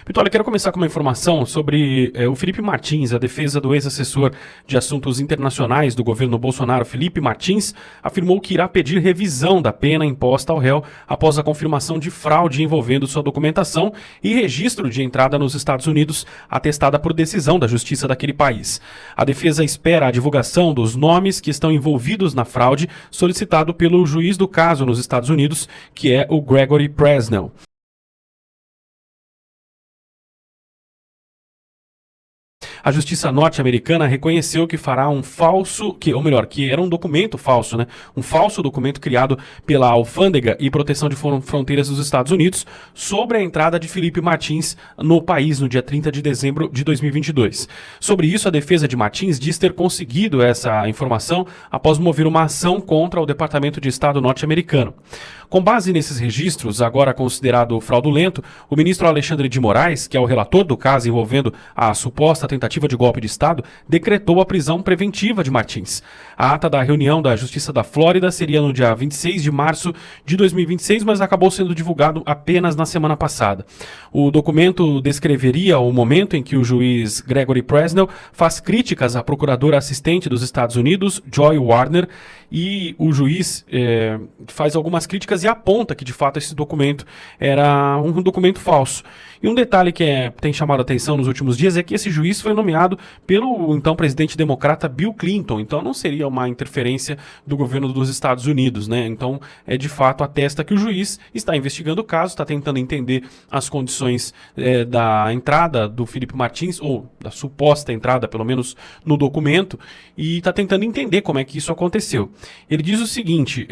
Vitor, eu quero começar com uma informação sobre o Felipe Martins. A defesa do ex-assessor de assuntos internacionais do governo Bolsonaro, Felipe Martins, afirmou que irá pedir revisão da pena imposta ao réu após a confirmação de fraude envolvendo sua documentação e registro de entrada nos Estados Unidos, atestada por decisão da justiça daquele país. A defesa espera a divulgação dos nomes que estão envolvidos na fraude, solicitado pelo juiz do caso nos Estados Unidos, que é o Gregory Presnell. A justiça norte-americana reconheceu que fará que era um documento falso, né? Um falso documento criado pela Alfândega e Proteção de Fronteiras dos Estados Unidos sobre a entrada de Felipe Martins no país no dia 30 de dezembro de 2022. Sobre isso, a defesa de Martins diz ter conseguido essa informação após mover uma ação contra o Departamento de Estado norte-americano. Com base nesses registros, agora considerado fraudulento, o ministro Alexandre de Moraes, que é o relator do caso envolvendo a suposta tentativa de golpe de Estado, decretou a prisão preventiva de Martins. A ata da reunião da Justiça da Flórida seria no dia 26 de março de 2026, mas acabou sendo divulgado apenas na semana passada. O documento descreveria o momento em que o juiz Gregory Presnell faz críticas à procuradora assistente dos Estados Unidos, Joy Warner, e o juiz faz algumas críticas e aponta que de fato esse documento era um documento falso. E um detalhe que tem chamado a atenção nos últimos dias é que esse juiz foi nomeado pelo então presidente democrata Bill Clinton, então não seria uma interferência do governo dos Estados Unidos, né? Então de fato atesta que o juiz está investigando o caso, está tentando entender as condições da entrada do Felipe Martins, ou da suposta entrada, pelo menos no documento, e está tentando entender como é que isso aconteceu. Ele diz o seguinte,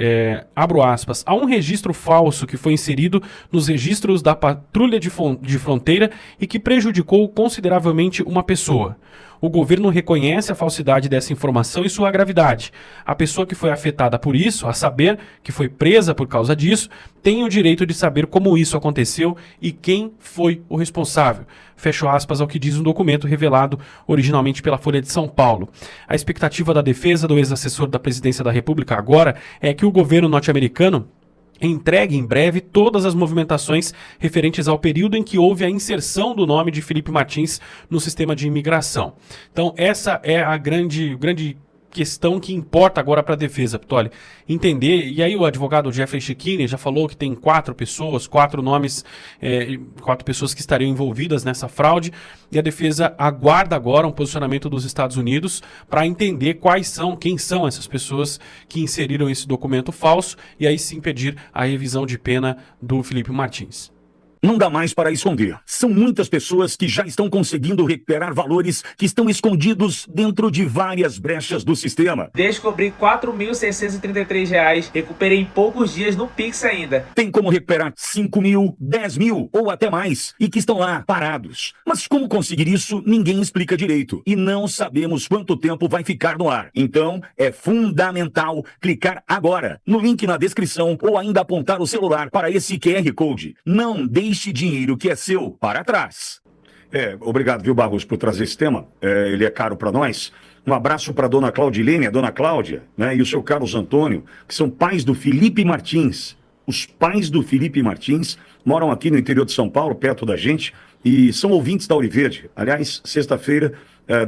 abro aspas, há um registro falso que foi inserido nos registros da patrulha de fronteira e que prejudicou consideravelmente uma pessoa. O governo reconhece a falsidade dessa informação e sua gravidade. A pessoa que foi afetada por isso, a saber, que foi presa por causa disso, tem o direito de saber como isso aconteceu e quem foi o responsável. Fecho aspas ao que diz um documento revelado originalmente pela Folha de São Paulo. A expectativa da defesa do ex-assessor da Presidência da República agora é que o governo norte-americano entregue em breve todas as movimentações referentes ao período em que houve a inserção do nome de Felipe Martins no sistema de imigração. Então essa é a grande questão que importa agora para a defesa, Ptolemy, entender, e aí o advogado Jeffrey Schickini já falou que tem quatro nomes, quatro pessoas que estariam envolvidas nessa fraude, e a defesa aguarda agora um posicionamento dos Estados Unidos para entender quem são essas pessoas que inseriram esse documento falso, e aí sim pedir a revisão de pena do Felipe Martins. Não dá mais para esconder. São muitas pessoas que já estão conseguindo recuperar valores que estão escondidos dentro de várias brechas do sistema. Descobri R$ 4.633, recuperei em poucos dias no Pix ainda. Tem como recuperar 5 mil, 10 mil ou até mais e que estão lá parados. Mas como conseguir isso, ninguém explica direito. E não sabemos quanto tempo vai ficar no ar. Então, é fundamental clicar agora no link na descrição ou ainda apontar o celular para esse QR Code. Não deixe dinheiro que é seu para trás. Obrigado, viu, Barros, por trazer esse tema. Ele é caro para nós. Um abraço para a dona Claudilene, a dona Cláudia, né, e o seu Carlos Antônio, que são pais do Felipe Martins. Os pais do Felipe Martins moram aqui no interior de São Paulo, perto da gente, e são ouvintes da Ouriverde. Aliás, sexta-feira,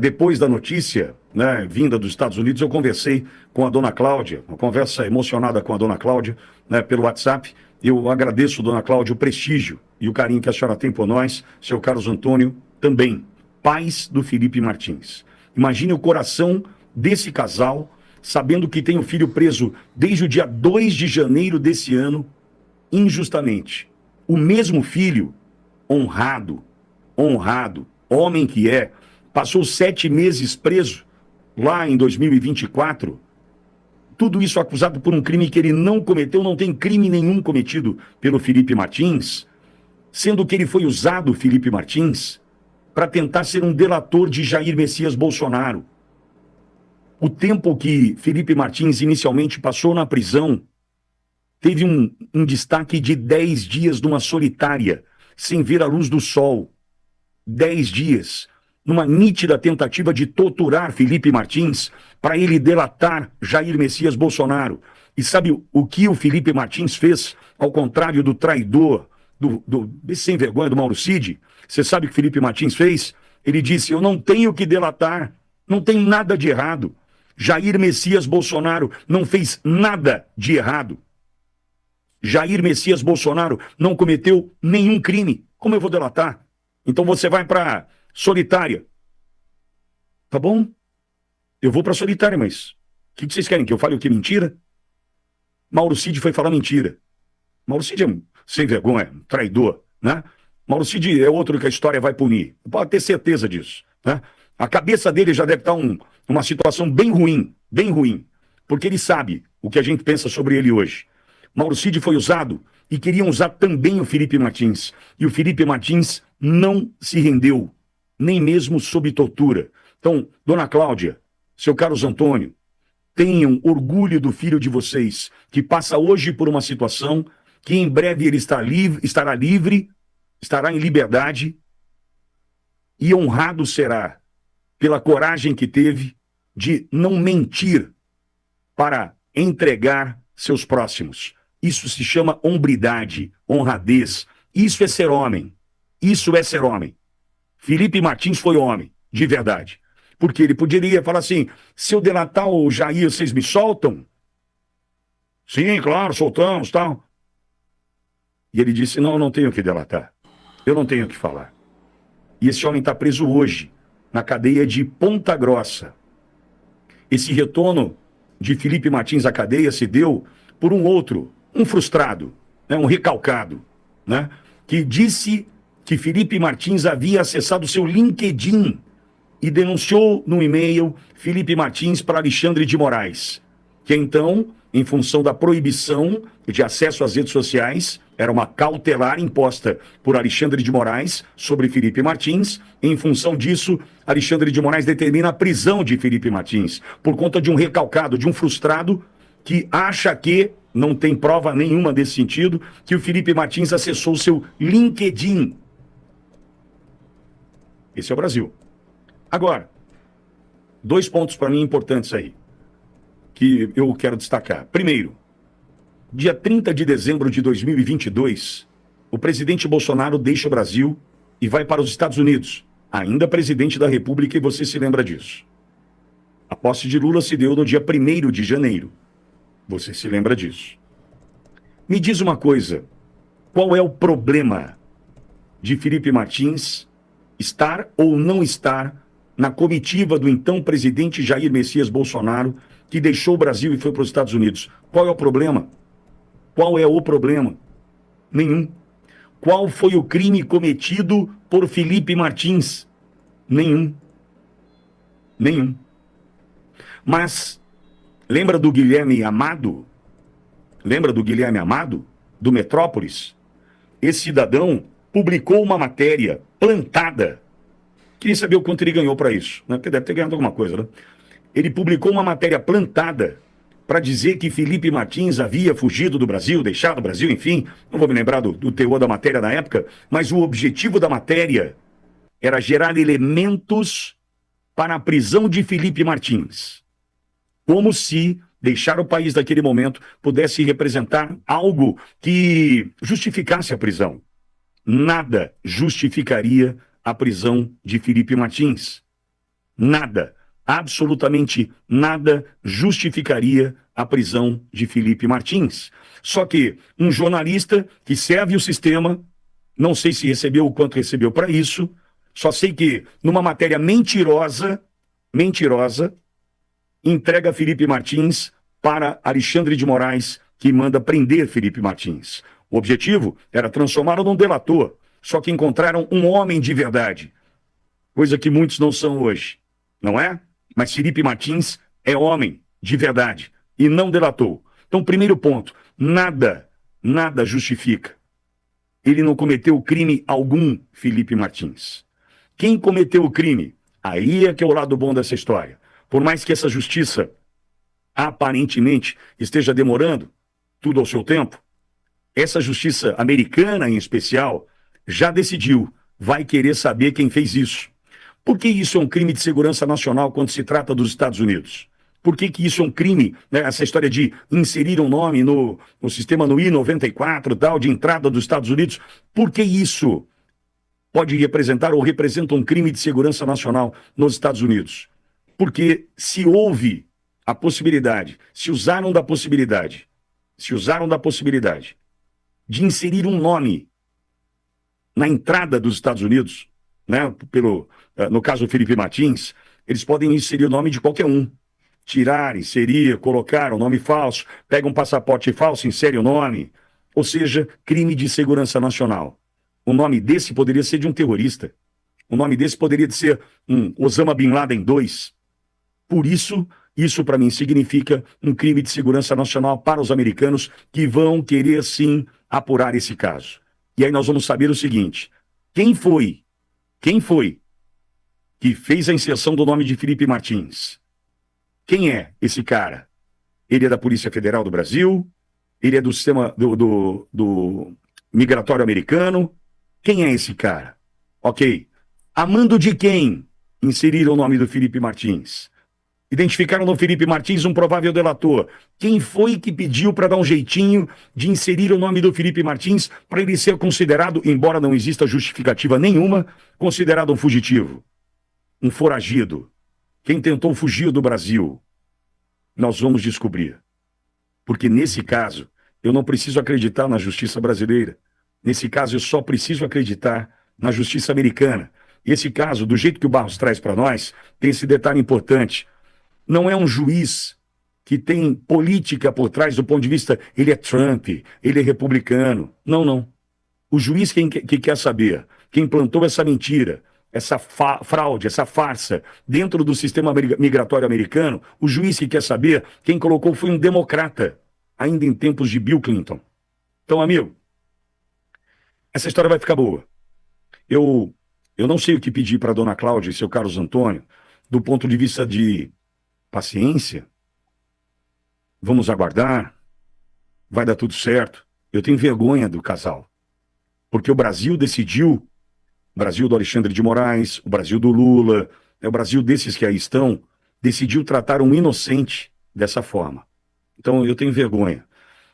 depois da notícia, né, vinda dos Estados Unidos, eu conversei com a dona Cláudia, uma conversa emocionada com a dona Cláudia, né, pelo WhatsApp. Eu agradeço, dona Cláudia, o prestígio e o carinho que a senhora tem por nós, seu Carlos Antônio também, pais do Felipe Martins. Imagine o coração desse casal, sabendo que tem o filho preso desde o dia 2 de janeiro desse ano, injustamente. O mesmo filho, honrado, homem que é, passou 7 meses preso, lá em 2024, tudo isso acusado por um crime que ele não cometeu, não tem crime nenhum cometido pelo Felipe Martins, sendo que ele foi usado, Felipe Martins, para tentar ser um delator de Jair Messias Bolsonaro. O tempo que Felipe Martins inicialmente passou na prisão teve um destaque de 10 dias numa solitária, sem ver a luz do sol. 10 dias, numa nítida tentativa de torturar Felipe Martins para ele delatar Jair Messias Bolsonaro. E sabe o que o Felipe Martins fez, ao contrário do traidor desse sem vergonha do Mauro Cid, você sabe o que Felipe Martins fez? Ele disse, eu não tenho que delatar, não tem nada de errado. Jair Messias Bolsonaro não fez nada de errado. Jair Messias Bolsonaro não cometeu nenhum crime. Como eu vou delatar? Então você vai para solitária. Tá bom? Eu vou para solitária, mas o que vocês querem? Que eu fale o que? Mentira? Mauro Cid foi falar mentira. Mauro Cid é um sem vergonha, um traidor, né? Mauro Cid é outro que a história vai punir. Pode ter certeza disso, né? A cabeça dele já deve estar uma situação bem ruim, porque ele sabe o que a gente pensa sobre ele hoje. Mauro Cid foi usado e queriam usar também o Felipe Martins. E o Felipe Martins não se rendeu, nem mesmo sob tortura. Então, dona Cláudia, seu Carlos Antônio, tenham orgulho do filho de vocês, que passa hoje por uma situação que em breve ele estará livre, estará em liberdade, e honrado será pela coragem que teve de não mentir para entregar seus próximos. Isso se chama hombridade, honradez. Isso é ser homem. Isso é ser homem. Felipe Martins foi homem, de verdade. Porque ele poderia falar assim, se eu delatar o Jair, vocês me soltam? Sim, claro, soltamos, tal. E ele disse, não, eu não tenho que delatar. Eu não tenho que falar. E esse homem está preso hoje, na cadeia de Ponta Grossa. Esse retorno de Felipe Martins à cadeia se deu por um outro, um frustrado, né, um recalcado, né, que disse que Felipe Martins havia acessado seu LinkedIn e denunciou no e-mail Felipe Martins para Alexandre de Moraes, que então, em função da proibição de acesso às redes sociais, era uma cautelar imposta por Alexandre de Moraes sobre Felipe Martins. Em função disso, Alexandre de Moraes determina a prisão de Felipe Martins, por conta de um recalcado, de um frustrado, que acha que, não tem prova nenhuma desse sentido, que o Felipe Martins acessou seu LinkedIn. Esse é o Brasil. Agora, 2 pontos para mim importantes aí, que eu quero destacar. Primeiro, dia 30 de dezembro de 2022, o presidente Bolsonaro deixa o Brasil e vai para os Estados Unidos, ainda presidente da República, e você se lembra disso. A posse de Lula se deu no dia 1º de janeiro. Você se lembra disso. Me diz uma coisa, qual é o problema de Felipe Martins estar ou não estar na comitiva do então presidente Jair Messias Bolsonaro, que deixou o Brasil e foi para os Estados Unidos? Qual é o problema? Qual é o problema? Nenhum. Qual foi o crime cometido por Felipe Martins? Nenhum. Nenhum. Mas, lembra do Guilherme Amado? Lembra do Guilherme Amado? Do Metrópolis? Esse cidadão publicou uma matéria plantada. Queria saber o quanto ele ganhou para isso, né? Porque deve ter ganhado alguma coisa, né? Ele publicou uma matéria plantada para dizer que Felipe Martins havia fugido do Brasil, deixado o Brasil, enfim. Não vou me lembrar do teor da matéria na época, mas o objetivo da matéria era gerar elementos para a prisão de Felipe Martins. Como se deixar o país naquele momento pudesse representar algo que justificasse a prisão. Nada justificaria a prisão de Felipe Martins. Nada, absolutamente nada justificaria a prisão de Felipe Martins. Só que um jornalista que serve o sistema, não sei se recebeu o quanto recebeu para isso, só sei que numa matéria mentirosa, entrega Felipe Martins para Alexandre de Moraes, que manda prender Felipe Martins. O objetivo era transformá-lo num delator, só que encontraram um homem de verdade, coisa que muitos não são hoje, não é? Mas Felipe Martins é homem de verdade e não delatou. Então, primeiro ponto, nada justifica. Ele não cometeu crime algum, Felipe Martins. Quem cometeu o crime? Aí é que é o lado bom dessa história. Por mais que essa justiça aparentemente esteja demorando, tudo ao seu tempo, essa justiça americana em especial já decidiu, vai querer saber quem fez isso. Por que isso é um crime de segurança nacional quando se trata dos Estados Unidos? Por que isso é um crime? Né? Essa história de inserir um nome no sistema no I-94, tal, de entrada dos Estados Unidos. Por que isso pode representar ou representa um crime de segurança nacional nos Estados Unidos? Porque se houve a possibilidade, se usaram da possibilidade de inserir um nome na entrada dos Estados Unidos, né, no caso do Felipe Martins, eles podem inserir o nome de qualquer um. Tirar, inserir, colocar um nome falso, pega um passaporte falso, insere o nome. Ou seja, crime de segurança nacional. O nome desse poderia ser de um terrorista. O nome desse poderia ser um Osama Bin Laden II. Por isso para mim significa um crime de segurança nacional para os americanos que vão querer sim apurar esse caso. E aí nós vamos saber o seguinte: quem foi que fez a inserção do nome de Felipe Martins? Quem é esse cara? Ele é da Polícia Federal do Brasil? Ele é do sistema do migratório americano? Quem é esse cara? Ok. A mando de quem inseriram o nome do Felipe Martins? Identificaram no Felipe Martins um provável delator. Quem foi que pediu para dar um jeitinho de inserir o nome do Felipe Martins para ele ser considerado, embora não exista justificativa nenhuma, considerado um fugitivo, um foragido? Quem tentou fugir do Brasil? Nós vamos descobrir. Porque nesse caso, eu não preciso acreditar na justiça brasileira. Nesse caso, eu só preciso acreditar na justiça americana. E esse caso, do jeito que o Barros traz para nós, tem esse detalhe importante. Não é um juiz que tem política por trás do ponto de vista, ele é Trump, ele é republicano. Não, não. O juiz que quer saber, quem plantou essa mentira, essa fraude, essa farsa dentro do sistema migratório americano, o juiz que quer saber, quem colocou foi um democrata, ainda em tempos de Bill Clinton. Então, amigo, essa história vai ficar boa. Eu não sei o que pedir para a dona Cláudia e seu Carlos Antônio, do ponto de vista de paciência. Vamos aguardar. Vai dar tudo certo. Eu tenho vergonha do casal. Porque o Brasil decidiu, o Brasil do Alexandre de Moraes, o Brasil do Lula, o Brasil desses que aí estão, decidiu tratar um inocente dessa forma. Então eu tenho vergonha.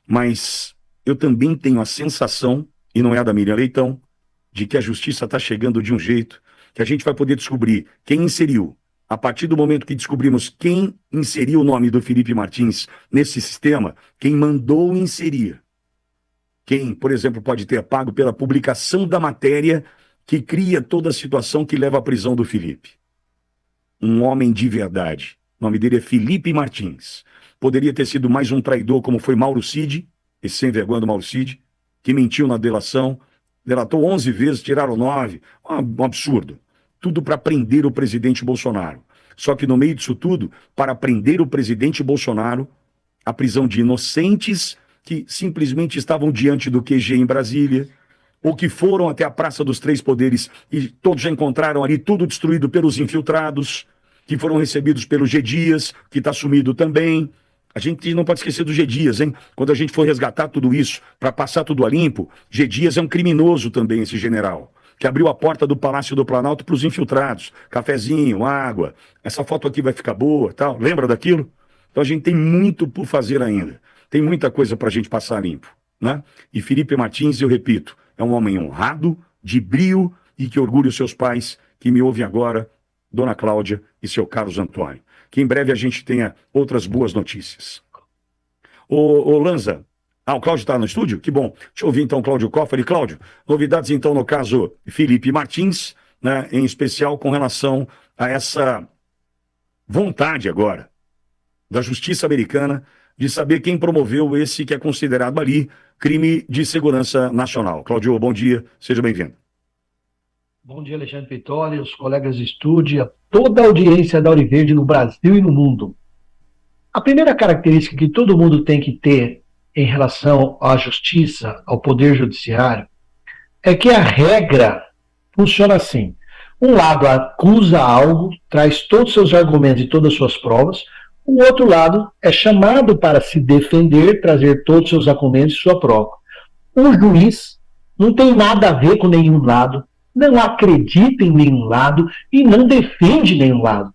Mas eu também tenho a sensação, e não é a da Miriam Leitão, de que a justiça está chegando de um jeito que a gente vai poder descobrir quem inseriu. A partir do momento que descobrimos quem inseriu o nome do Felipe Martins nesse sistema, quem mandou inserir. Quem, por exemplo, pode ter pago pela publicação da matéria que cria toda a situação que leva à prisão do Felipe. Um homem de verdade. O nome dele é Felipe Martins. Poderia ter sido mais um traidor, como foi Mauro Cid, esse sem vergonha do Mauro Cid, que mentiu na delação, delatou 11 vezes, tiraram 9. Um absurdo. Tudo para prender o presidente Bolsonaro. Só que no meio disso tudo, para prender o presidente Bolsonaro, a prisão de inocentes que simplesmente estavam diante do QG em Brasília, ou que foram até a Praça dos Três Poderes e todos já encontraram ali tudo destruído pelos infiltrados, que foram recebidos pelo G. Dias, que está sumido também. A gente não pode esquecer do G. Dias, hein? Quando a gente for resgatar tudo isso, para passar tudo a limpo, G. Dias é um criminoso também, esse general, que abriu a porta do Palácio do Planalto para os infiltrados. Cafezinho, água, essa foto aqui vai ficar boa, tal. Lembra daquilo? Então a gente tem muito por fazer ainda. Tem muita coisa para a gente passar limpo, né? E Felipe Martins, eu repito, é um homem honrado, de brio e que orgulha os seus pais, que me ouvem agora, dona Cláudia e seu Carlos Antônio. Que em breve a gente tenha outras boas notícias. Ô Lanza, o Cláudio está no estúdio? Que bom. Deixa eu ouvir então o Cláudio Koffel. Cláudio, novidades então no caso Felipe Martins, né, em especial com relação a essa vontade agora da justiça americana de saber quem promoveu esse que é considerado ali crime de segurança nacional. Cláudio, bom dia, seja bem-vindo. Bom dia, Alexandre Vitória, os colegas de estúdio, a toda a audiência da Auriverde no Brasil e no mundo. A primeira característica que todo mundo tem que ter em relação à justiça, ao poder judiciário, é que a regra funciona assim. Um lado acusa algo, traz todos os seus argumentos e todas as suas provas, o outro lado é chamado para se defender, trazer todos os seus argumentos e sua prova. O juiz não tem nada a ver com nenhum lado, não acredita em nenhum lado e não defende nenhum lado.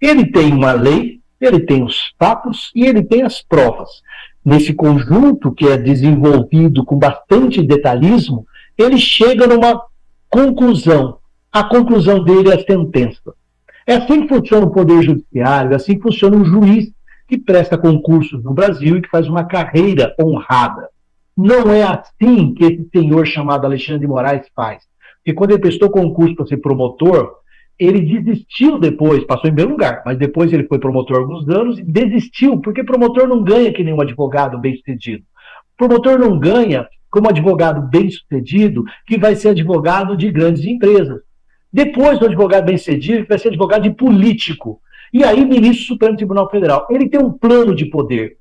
Ele tem uma lei, Ele tem os fatos e ele tem as provas. Nesse conjunto que é desenvolvido com bastante detalhismo, ele chega numa conclusão. A conclusão dele é a sentença. É assim que funciona o Poder Judiciário, é assim que funciona um juiz que presta concursos no Brasil e que faz uma carreira honrada. Não é assim que esse senhor chamado Alexandre de Moraes faz. Porque quando ele prestou concurso para ser promotor, ele desistiu depois, passou em primeiro lugar, mas depois ele foi promotor alguns anos e desistiu, porque promotor não ganha que nem um advogado bem-sucedido. Promotor não ganha como advogado bem-sucedido que vai ser advogado de grandes empresas. Depois do advogado bem-sucedido, que vai ser advogado de político. E aí, ministro do Supremo Tribunal Federal. Ele tem um plano de poder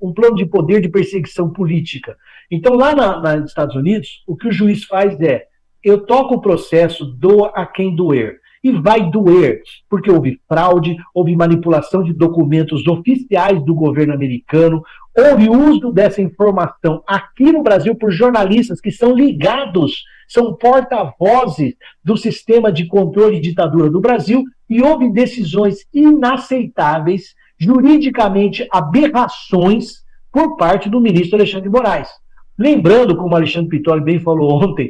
de perseguição política. Então, lá nos Estados Unidos, o que o juiz faz é, eu toco o processo, doa a quem doer. E vai doer, porque houve fraude, houve manipulação de documentos oficiais do governo americano, houve uso dessa informação aqui no Brasil por jornalistas que são ligados, são porta-vozes do sistema de controle e ditadura do Brasil, e houve decisões inaceitáveis, juridicamente aberrações, por parte do ministro Alexandre de Moraes. Lembrando, como o Alexandre Pitoli bem falou ontem,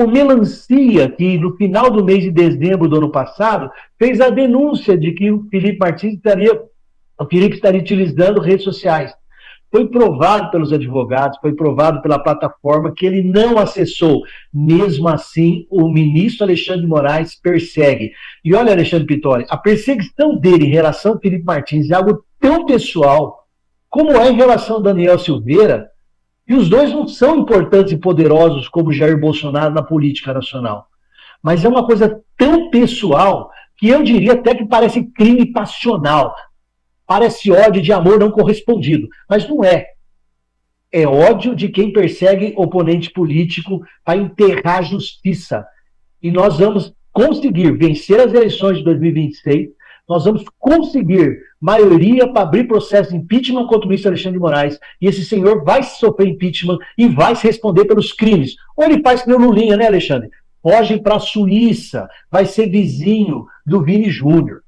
o Melancia, que no final do mês de dezembro do ano passado, fez a denúncia de que o Felipe estaria utilizando redes sociais. Foi provado pelos advogados, foi provado pela plataforma que ele não acessou. Mesmo assim, o ministro Alexandre de Moraes persegue. E olha, Alexandre Pitoli, a perseguição dele em relação ao Felipe Martins é algo tão pessoal como é em relação ao Daniel Silveira. E os dois não são importantes e poderosos como Jair Bolsonaro na política nacional. Mas é uma coisa tão pessoal que eu diria até que parece crime passional. Parece ódio de amor não correspondido. Mas não é. É ódio de quem persegue oponente político para enterrar a justiça. E nós vamos conseguir vencer as eleições de 2026. Nós vamos conseguir maioria para abrir processo de impeachment contra o ministro Alexandre de Moraes, e esse senhor vai sofrer impeachment e vai se responder pelos crimes. Ou ele faz que nem o Lulinha, né, Alexandre? Foge para a Suíça, vai ser vizinho do Vini Júnior.